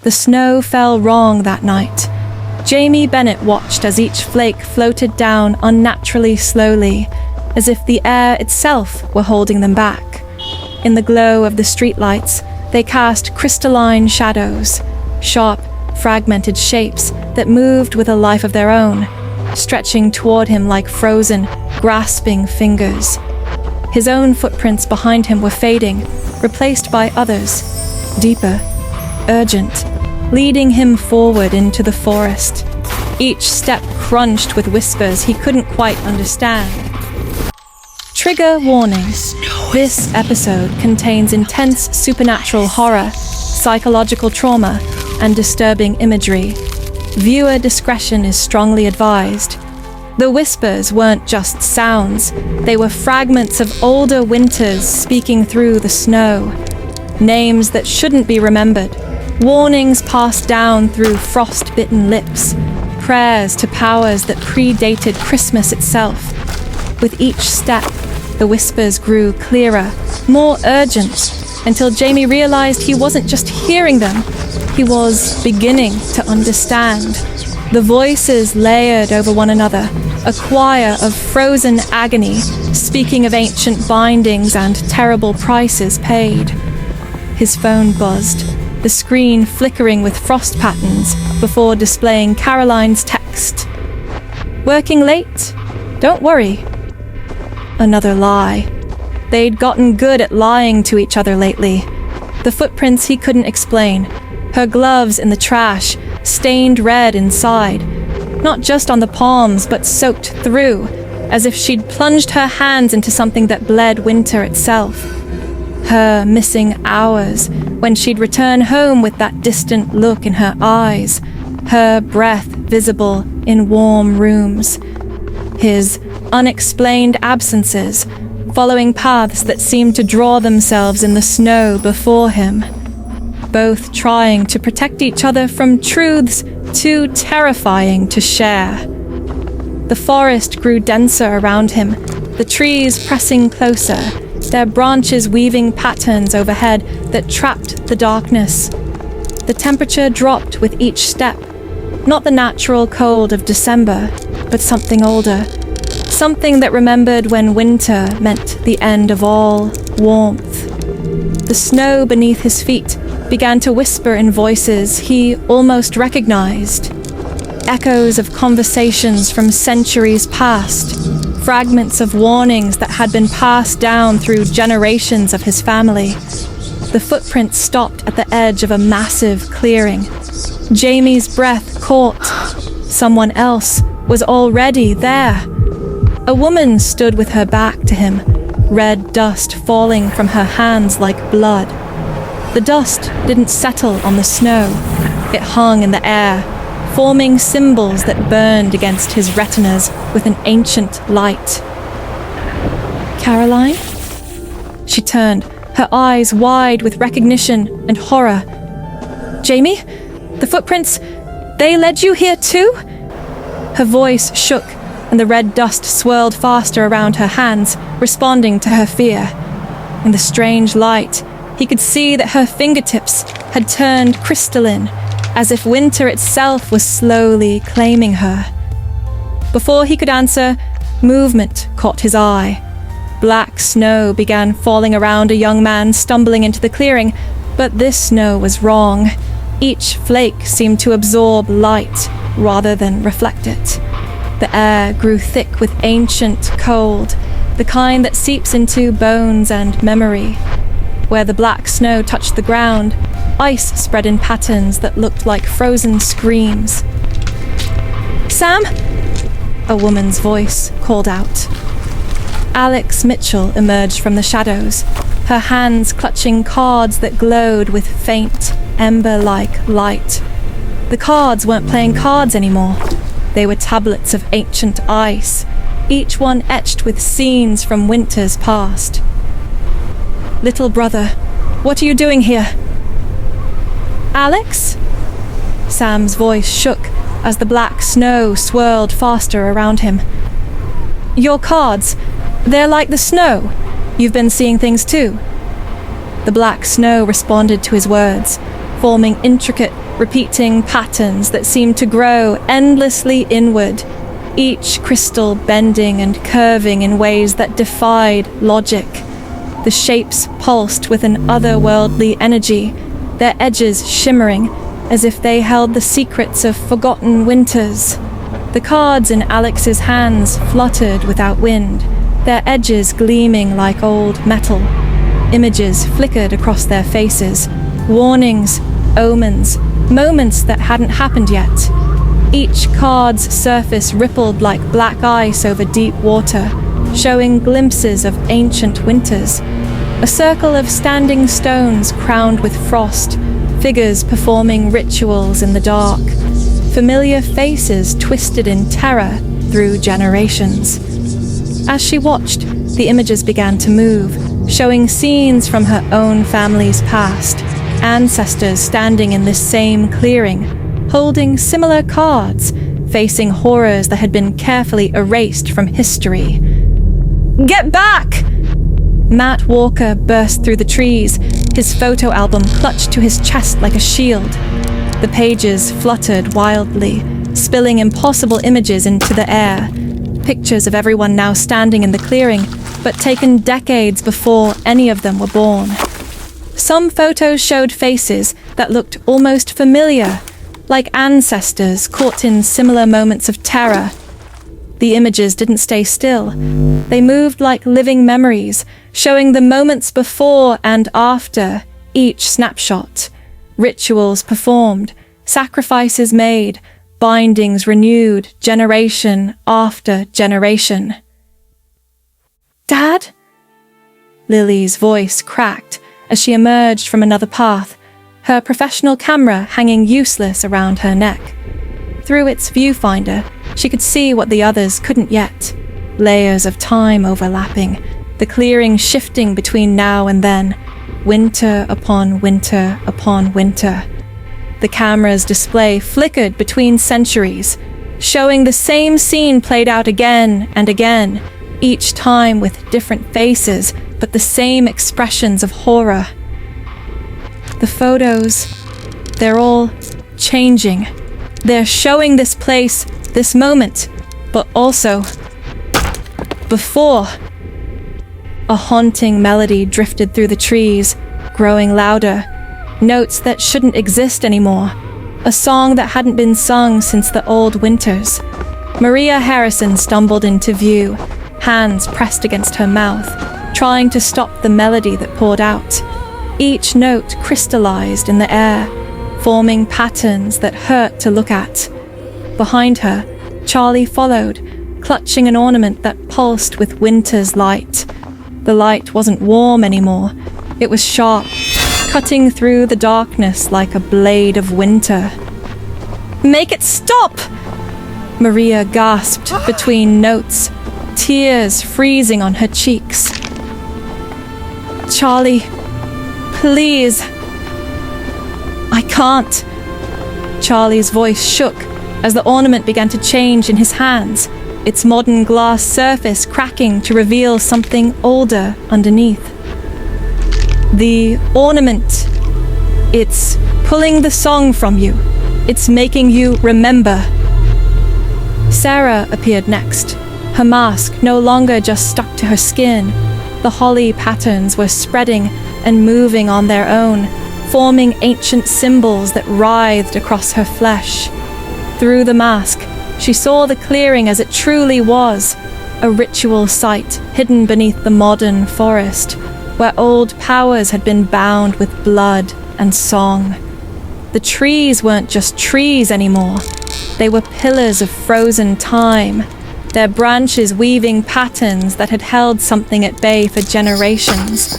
The snow fell wrong that night. Jamie Bennett watched as each flake floated down unnaturally slowly, as if the air itself were holding them back. In the glow of the streetlights, they cast crystalline shadows, sharp, fragmented shapes that moved with a life of their own, stretching toward him like frozen, grasping fingers. His own footprints behind him were fading, replaced by others, deeper, urgent, leading him forward into the forest. Each step crunched with whispers he couldn't quite understand. Trigger warning. This episode contains intense supernatural horror, psychological trauma, and disturbing imagery. Viewer discretion is strongly advised. The whispers weren't just sounds, they were fragments of older winters speaking through the snow. Names that shouldn't be remembered, warnings passed down through frost-bitten lips, prayers to powers that predated Christmas itself. With each step, the whispers grew clearer, more urgent, until Jamie realized he wasn't just hearing them, he was beginning to understand. The voices layered over one another, a choir of frozen agony, speaking of ancient bindings and terrible prices paid. His phone buzzed, the screen flickering with frost patterns before displaying Caroline's text. "Working late? Don't worry." Another lie. They'd gotten good at lying to each other lately. The footprints he couldn't explain, her gloves in the trash, stained red inside, not just on the palms but soaked through, as if she'd plunged her hands into something that bled winter itself. Her missing hours, when she'd return home with that distant look in her eyes, her breath visible in warm rooms. His unexplained absences, following paths that seemed to draw themselves in the snow before him, both trying to protect each other from truths too terrifying to share. The forest grew denser around him, the trees pressing closer, their branches weaving patterns overhead that trapped the darkness. The temperature dropped with each step, not the natural cold of December, but something older, something that remembered when winter meant the end of all warmth. The snow beneath his feet began to whisper in voices he almost recognized. Echoes of conversations from centuries past, fragments of warnings that had been passed down through generations of his family. The footprints stopped at the edge of a massive clearing. Jamie's breath caught. Someone else was already there. A woman stood with her back to him, red dust falling from her hands like blood. The dust didn't settle on the snow. It hung in the air, forming symbols that burned against his retinas with an ancient light. "Caroline?" She turned, her eyes wide with recognition and horror. "Jamie? The footprints, they led you here too?" Her voice shook, and the red dust swirled faster around her hands, responding to her fear. In the strange light, he could see that her fingertips had turned crystalline, as if winter itself was slowly claiming her. Before he could answer, movement caught his eye. Black snow began falling around a young man stumbling into the clearing, but this snow was wrong. Each flake seemed to absorb light rather than reflect it. The air grew thick with ancient cold, the kind that seeps into bones and memory. Where the black snow touched the ground, ice spread in patterns that looked like frozen screams. "Sam?" A woman's voice called out. Alex Mitchell emerged from the shadows, her hands clutching cards that glowed with faint, ember-like light. The cards weren't playing cards anymore. They were tablets of ancient ice, each one etched with scenes from winters past. "Little brother, what are you doing here?" "Alex?" Sam's voice shook as the black snow swirled faster around him. "Your cards, they're like the snow. You've been seeing things too." The black snow responded to his words, forming intricate, repeating patterns that seemed to grow endlessly inward, each crystal bending and curving in ways that defied logic. The shapes pulsed with an otherworldly energy, their edges shimmering as if they held the secrets of forgotten winters. The cards in Alex's hands fluttered without wind, their edges gleaming like old metal. Images flickered across their faces, warnings, omens, moments that hadn't happened yet. Each card's surface rippled like black ice over deep water, showing glimpses of ancient winters. A circle of standing stones crowned with frost, figures performing rituals in the dark, familiar faces twisted in terror through generations. As she watched, the images began to move, showing scenes from her own family's past, ancestors standing in this same clearing, holding similar cards, facing horrors that had been carefully erased from history. "Get back!" Matt Walker burst through the trees, his photo album clutched to his chest like a shield. The pages fluttered wildly, spilling impossible images into the air. Pictures of everyone now standing in the clearing, but taken decades before any of them were born. Some photos showed faces that looked almost familiar, like ancestors caught in similar moments of terror. The images didn't stay still. They moved like living memories, showing the moments before and after each snapshot. Rituals performed, sacrifices made, bindings renewed, generation after generation. "Dad?" Lily's voice cracked as she emerged from another path, her professional camera hanging useless around her neck. Through its viewfinder, she could see what the others couldn't yet. Layers of time overlapping, the clearing shifting between now and then, winter upon winter upon winter. The camera's display flickered between centuries, showing the same scene played out again and again, each time with different faces, but the same expressions of horror. The photos, they're all changing. They're showing this place, this moment, but also before. A haunting melody drifted through the trees, growing louder. Notes that shouldn't exist anymore. A song that hadn't been sung since the old winters. Maria Harrison stumbled into view, hands pressed against her mouth, trying to stop the melody that poured out. Each note crystallized in the air, forming patterns that hurt to look at. Behind her, Charlie followed, clutching an ornament that pulsed with winter's light. The light wasn't warm anymore. It was sharp, cutting through the darkness like a blade of winter. "Make it stop!" Maria gasped between notes, tears freezing on her cheeks. "Charlie, please." "I can't." Charlie's voice shook as the ornament began to change in his hands, its modern glass surface cracking to reveal something older underneath. "The ornament, it's pulling the song from you. It's making you remember." Sarah appeared next, her mask no longer just stuck to her skin. The holly patterns were spreading and moving on their own, forming ancient symbols that writhed across her flesh. Through the mask, she saw the clearing as it truly was, a ritual site hidden beneath the modern forest, where old powers had been bound with blood and song. The trees weren't just trees anymore. They were pillars of frozen time, their branches weaving patterns that had held something at bay for generations.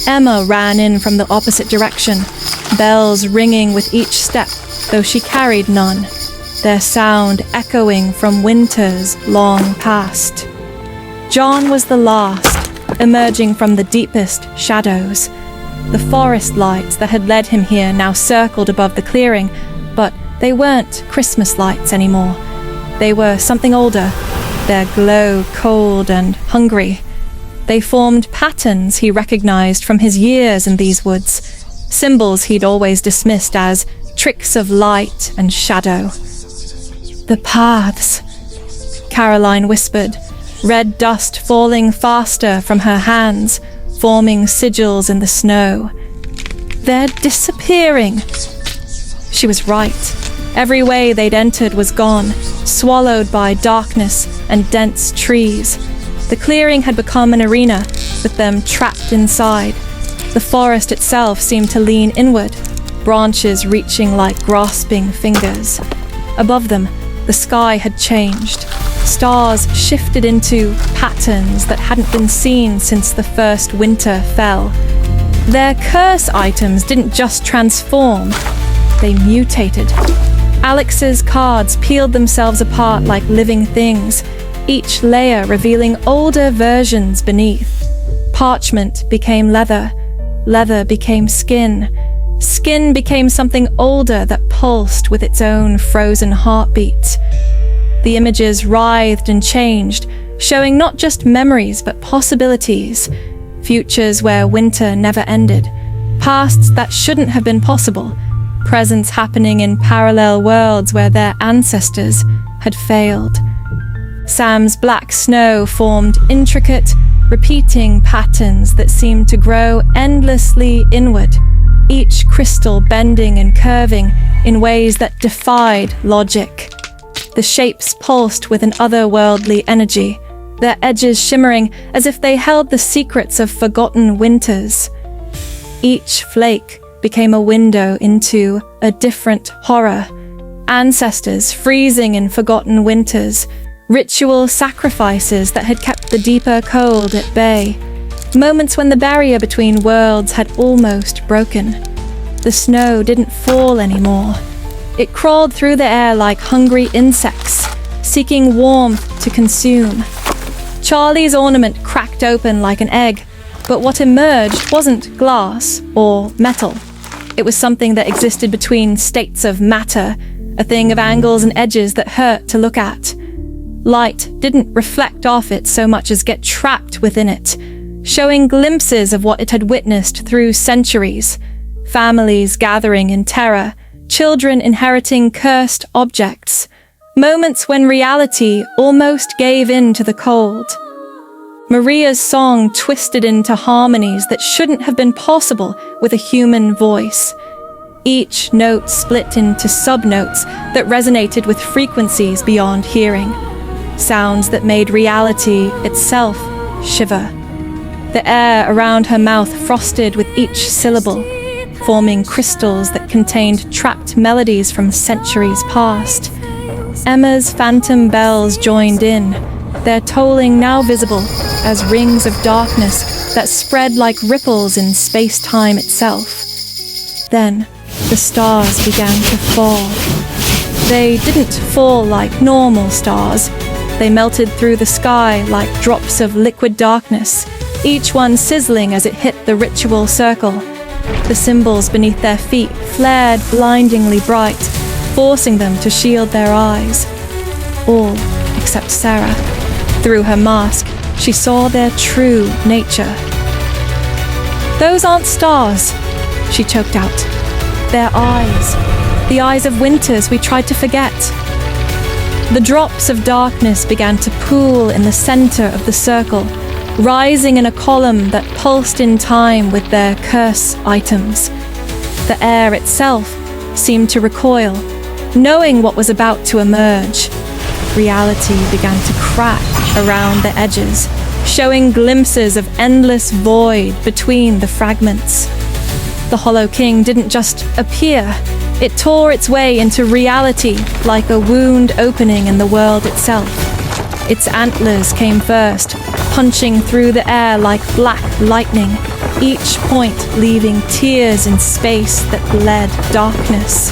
Emma ran in from the opposite direction, bells ringing with each step, though she carried none, their sound echoing from winters long past. John was the last, emerging from the deepest shadows. The forest lights that had led him here now circled above the clearing, but they weren't Christmas lights anymore. They were something older, their glow cold and hungry. They formed patterns he recognized from his years in these woods, symbols he'd always dismissed as tricks of light and shadow. The paths, Caroline whispered, red dust falling faster from her hands, forming sigils in the snow. They're disappearing. She was right. Every way they'd entered was gone, swallowed by darkness and dense trees. The clearing had become an arena, with them trapped inside. The forest itself seemed to lean inward, branches reaching like grasping fingers. Above them, the sky had changed. Stars shifted into patterns that hadn't been seen since the first winter fell. Their curse items didn't just transform, they mutated. Alex's cards peeled themselves apart like living things, each layer revealing older versions beneath. Parchment became leather, leather became skin, skin became something older that pulsed with its own frozen heartbeat. The images writhed and changed, showing not just memories but possibilities, futures where winter never ended, pasts that shouldn't have been possible, presents happening in parallel worlds where their ancestors had failed. Sam's black snow formed intricate, repeating patterns that seemed to grow endlessly inward, each crystal bending and curving in ways that defied logic. The shapes pulsed with an otherworldly energy, their edges shimmering as if they held the secrets of forgotten winters. Each flake became a window into a different horror. Ancestors freezing in forgotten winters, ritual sacrifices that had kept the deeper cold at bay, moments when the barrier between worlds had almost broken. The snow didn't fall anymore. It crawled through the air like hungry insects, seeking warmth to consume. Charlie's ornament cracked open like an egg, but what emerged wasn't glass or metal. It was something that existed between states of matter, a thing of angles and edges that hurt to look at. Light didn't reflect off it so much as get trapped within it, showing glimpses of what it had witnessed through centuries. Families gathering in terror, children inheriting cursed objects, moments when reality almost gave in to the cold. Maria's song twisted into harmonies that shouldn't have been possible with a human voice. Each note split into subnotes that resonated with frequencies beyond hearing, sounds that made reality itself shiver. The air around her mouth frosted with each syllable, forming crystals that contained trapped melodies from centuries past. Emma's phantom bells joined in, their tolling now visible as rings of darkness that spread like ripples in space-time itself. Then, the stars began to fall. They didn't fall like normal stars. They melted through the sky like drops of liquid darkness, each one sizzling as it hit the ritual circle. The symbols beneath their feet flared blindingly bright, forcing them to shield their eyes. All except Sarah. Through her mask, she saw their true nature. "Those aren't stars," she choked out. "They're eyes. The eyes of winters we tried to forget." The drops of darkness began to pool in the center of the circle, rising in a column that pulsed in time with their curse items. The air itself seemed to recoil, knowing what was about to emerge. Reality began to crack around the edges, showing glimpses of endless void between the fragments. The Hollow King didn't just appear, it tore its way into reality like a wound opening in the world itself. Its antlers came first, punching through the air like black lightning, each point leaving tears in space that bled darkness.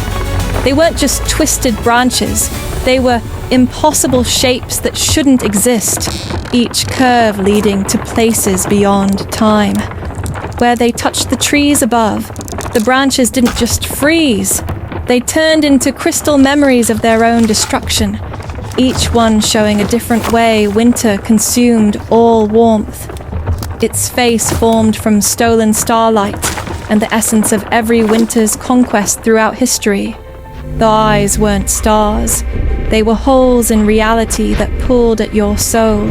They weren't just twisted branches, they were impossible shapes that shouldn't exist, each curve leading to places beyond time. Where they touched the trees above, the branches didn't just freeze, they turned into crystal memories of their own destruction, each one showing a different way winter consumed all warmth. Its face formed from stolen starlight, and the essence of every winter's conquest throughout history. The eyes weren't stars. They were holes in reality that pulled at your soul.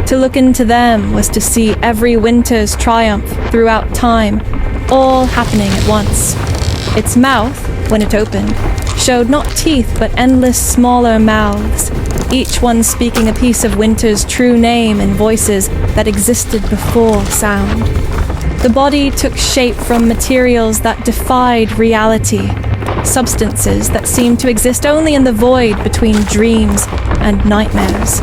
To look into them was to see every winter's triumph throughout time, all happening at once. Its mouth, when it opened, showed not teeth but endless smaller mouths, each one speaking a piece of winter's true name in voices that existed before sound. The body took shape from materials that defied reality, substances that seemed to exist only in the void between dreams and nightmares.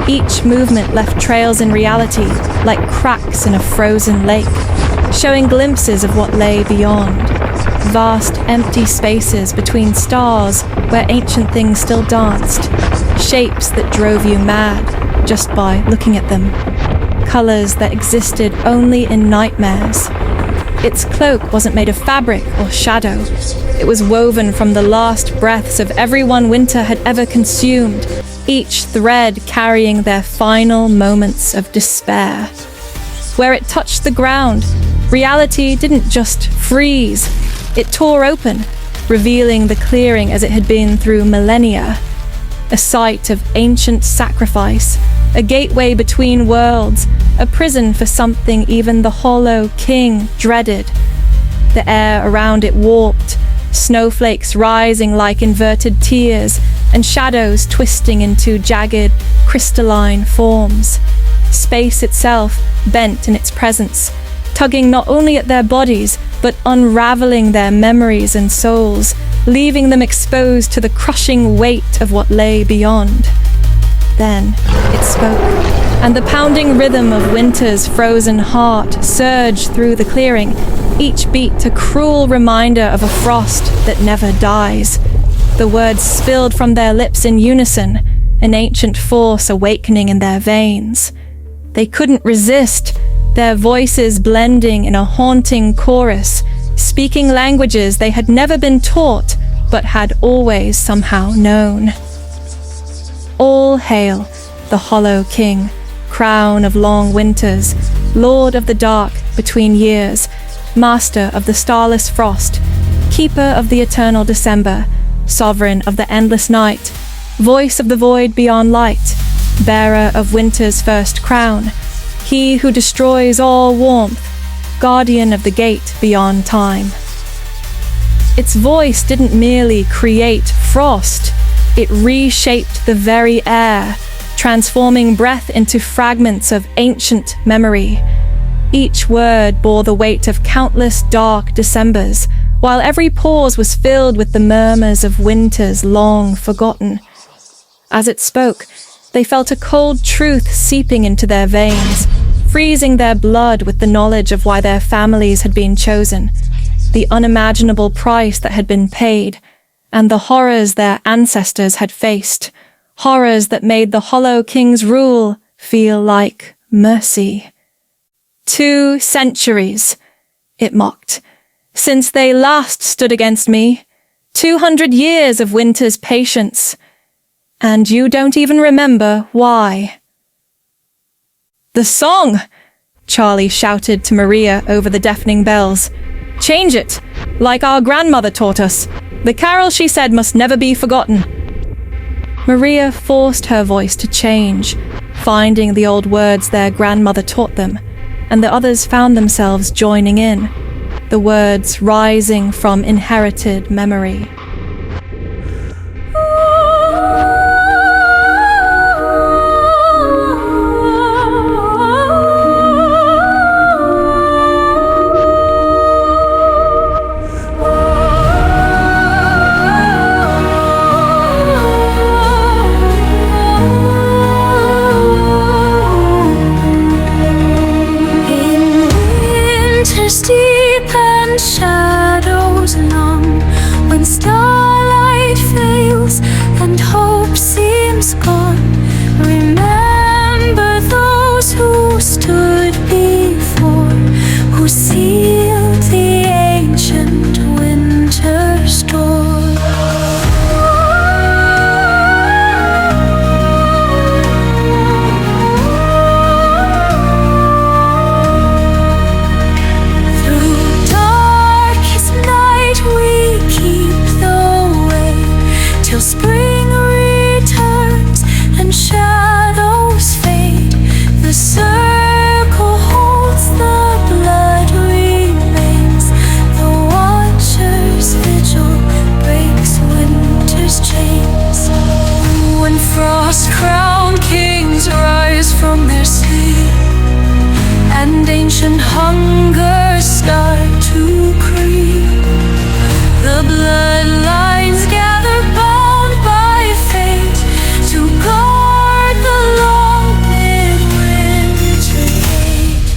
Each movement left trails in reality, like cracks in a frozen lake, showing glimpses of what lay beyond. Vast, empty spaces between stars where ancient things still danced. Shapes that drove you mad just by looking at them. Colors that existed only in nightmares. Its cloak wasn't made of fabric or shadow. It was woven from the last breaths of everyone winter had ever consumed, each thread carrying their final moments of despair. Where it touched the ground, reality didn't just freeze. It tore open, revealing the clearing as it had been through millennia. A site of ancient sacrifice, a gateway between worlds, a prison for something even the Hollow King dreaded. The air around it warped, snowflakes rising like inverted tears, and shadows twisting into jagged, crystalline forms. Space itself bent in its presence, tugging not only at their bodies, but unraveling their memories and souls, leaving them exposed to the crushing weight of what lay beyond. Then it spoke, and the pounding rhythm of winter's frozen heart surged through the clearing, each beat a cruel reminder of a frost that never dies. The words spilled from their lips in unison, an ancient force awakening in their veins. They couldn't resist, their voices blending in a haunting chorus, speaking languages they had never been taught, but had always somehow known. All hail the Hollow King, crown of long winters, lord of the dark between years, master of the starless frost, keeper of the eternal December, sovereign of the endless night, voice of the void beyond light, bearer of winter's first crown, he who destroys all warmth, guardian of the gate beyond time. Its voice didn't merely create frost, it reshaped the very air, transforming breath into fragments of ancient memory. Each word bore the weight of countless dark Decembers, while every pause was filled with the murmurs of winters long forgotten. As it spoke, they felt a cold truth seeping into their veins, freezing their blood with the knowledge of why their families had been chosen, the unimaginable price that had been paid, and the horrors their ancestors had faced, horrors that made the Hollow King's rule feel like mercy. 2 centuries, it mocked, since they last stood against me. 200 years of winter's patience. And you don't even remember why. The song! Charlie shouted to Maria over the deafening bells. Change it, like our grandmother taught us. The carol she said must never be forgotten. Maria forced her voice to change, finding the old words their grandmother taught them, and the others found themselves joining in, the words rising from inherited memory. Deep and shadows long, when stars hunger start to creep. The bloodlines gather, bound by fate, to guard the long midwinter gate.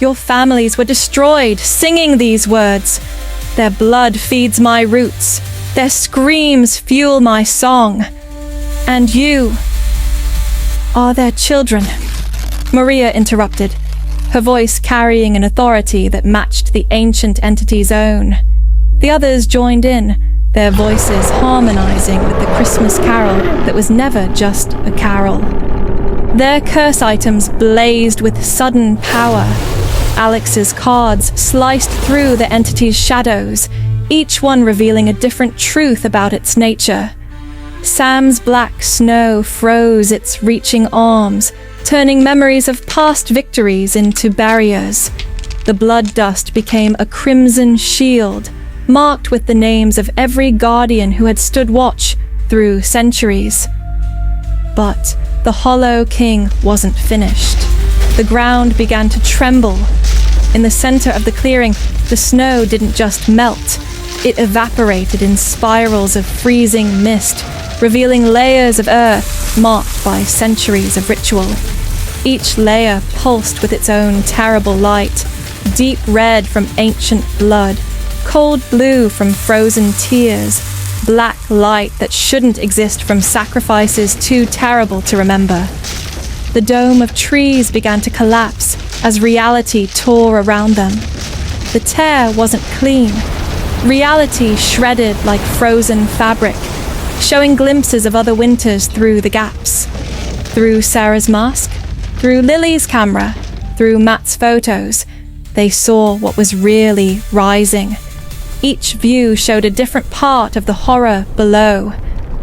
Your families were destroyed, singing these words. Their blood feeds my roots. Their screams fuel my song. And you are their children. Maria interrupted, her voice carrying an authority that matched the ancient entity's own. The others joined in, their voices harmonizing with the Christmas carol that was never just a carol. Their curse items blazed with sudden power. Alex's cards sliced through the entity's shadows, each one revealing a different truth about its nature. Sam's black snow froze its reaching arms, turning memories of past victories into barriers. The blood dust became a crimson shield, marked with the names of every guardian who had stood watch through centuries. But the Hollow King wasn't finished. The ground began to tremble. In the center of the clearing, the snow didn't just melt. It evaporated in spirals of freezing mist, revealing layers of earth marked by centuries of ritual. Each layer pulsed with its own terrible light, deep red from ancient blood, cold blue from frozen tears, black light that shouldn't exist from sacrifices too terrible to remember. The dome of trees began to collapse as reality tore around them. The tear wasn't clean. Reality shredded like frozen fabric, showing glimpses of other winters through the gaps. Through Sarah's mask, through Lily's camera, through Matt's photos, they saw what was really rising. Each view showed a different part of the horror below.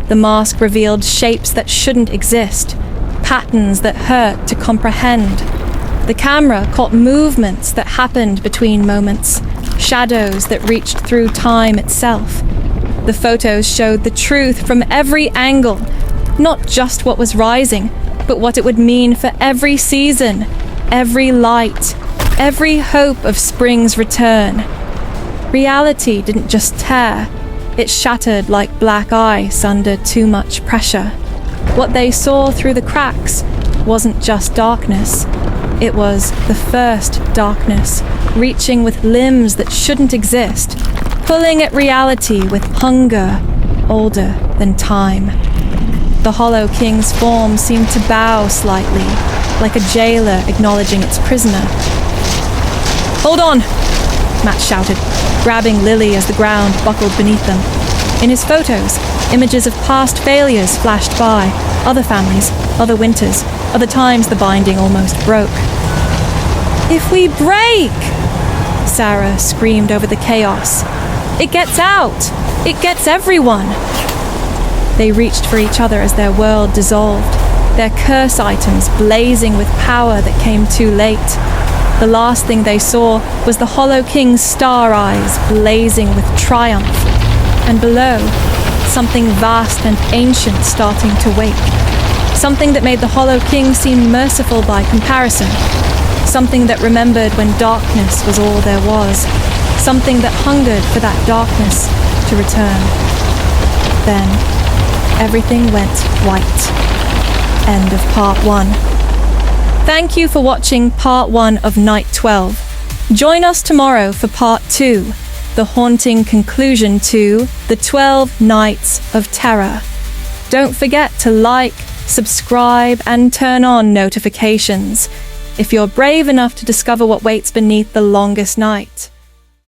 The mask revealed shapes that shouldn't exist, patterns that hurt to comprehend. The camera caught movements that happened between moments, shadows that reached through time itself. The photos showed the truth from every angle, not just what was rising, but what it would mean for every season, every light, every hope of spring's return. Reality didn't just tear, it shattered like black ice under too much pressure. What they saw through the cracks wasn't just darkness. It was the first darkness, reaching with limbs that shouldn't exist, pulling at reality with hunger older than time. The Hollow King's form seemed to bow slightly, like a jailer acknowledging its prisoner. "Hold on!" Matt shouted, grabbing Lily as the ground buckled beneath them. In his photos, images of past failures flashed by, other families, other winters, other times the binding almost broke. "If we break!" Sarah screamed over the chaos. "It gets out! It gets everyone!" They reached for each other as their world dissolved, their curse items blazing with power that came too late. The last thing they saw was the Hollow King's star eyes blazing with triumph, and below, something vast and ancient starting to wake. Something that made the Hollow King seem merciful by comparison. Something that remembered when darkness was all there was. Something that hungered for that darkness to return. Then, everything went white. End of part 1. Thank you for watching part 1 of Night 12. Join us tomorrow for part 2, the haunting conclusion to The 12 Nights of Terror. Don't forget to like, subscribe, and turn on notifications if you're brave enough to discover what waits beneath the longest night.